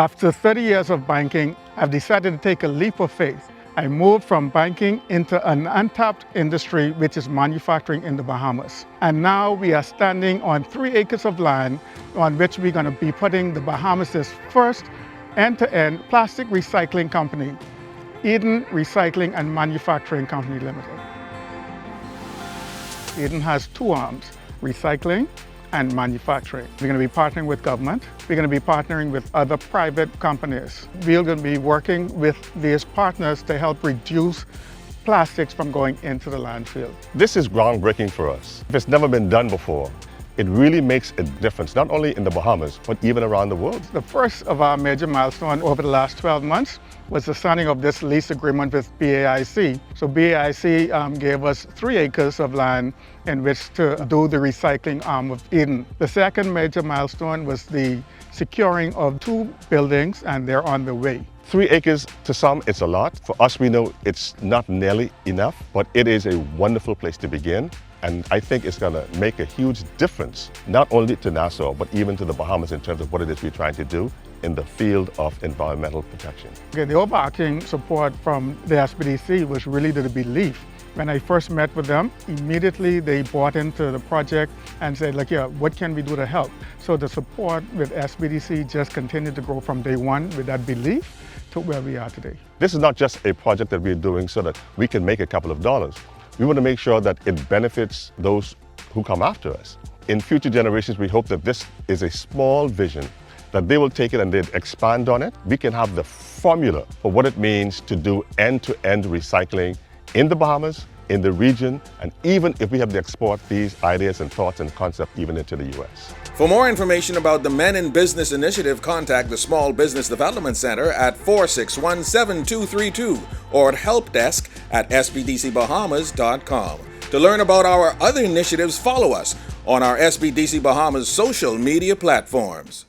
After 30 years of banking, I've decided to take a leap of faith. I moved from banking into an untapped industry, which is manufacturing in the Bahamas. And now we are standing on 3 acres of land on which we're going to be putting the Bahamas' first end-to-end plastic recycling company, Eden Recycling and Manufacturing Company Limited. Eden has 2 arms, recycling and manufacturing. We're going to be partnering with government. We're going to be partnering with other private companies. We're going to be working with these partners to help reduce plastics from going into the landfill. This is groundbreaking for us. If it's never been done before, it really makes a difference, not only in the Bahamas, but even around the world. The first of our major milestones over the last 12 months was the signing of this lease agreement with BAIC. So BAIC gave us 3 acres of land in which to do the recycling arm of Eden. The second major milestone was the securing of 2 buildings, and they're on the way. 3 acres, to some, it's a lot. For us, we know it's not nearly enough, but it is a wonderful place to begin. And I think it's going to make a huge difference, not only to Nassau, but even to the Bahamas in terms of what it is we're trying to do in the field of environmental protection. Okay, the overarching support from the SBDC was really the belief. When I first met with them, immediately they bought into the project and said, like, yeah, what can we do to help? So the support with SBDC just continued to grow from day one with that belief to where we are today. This is not just a project that we're doing so that we can make a couple of dollars. We want to make sure that it benefits those who come after us. In future generations, we hope that this is a small vision, that they will take it and they'd expand on it. We can have the formula for what it means to do end-to-end recycling in the Bahamas, in the region, and even if we have to export these ideas and thoughts and concepts even into the U.S. For more information about the Men in Business initiative, contact the Small Business Development Center at 461-7232 or at helpdesk@sbdcbahamas.com. To learn about our other initiatives, follow us on our SBDC Bahamas social media platforms.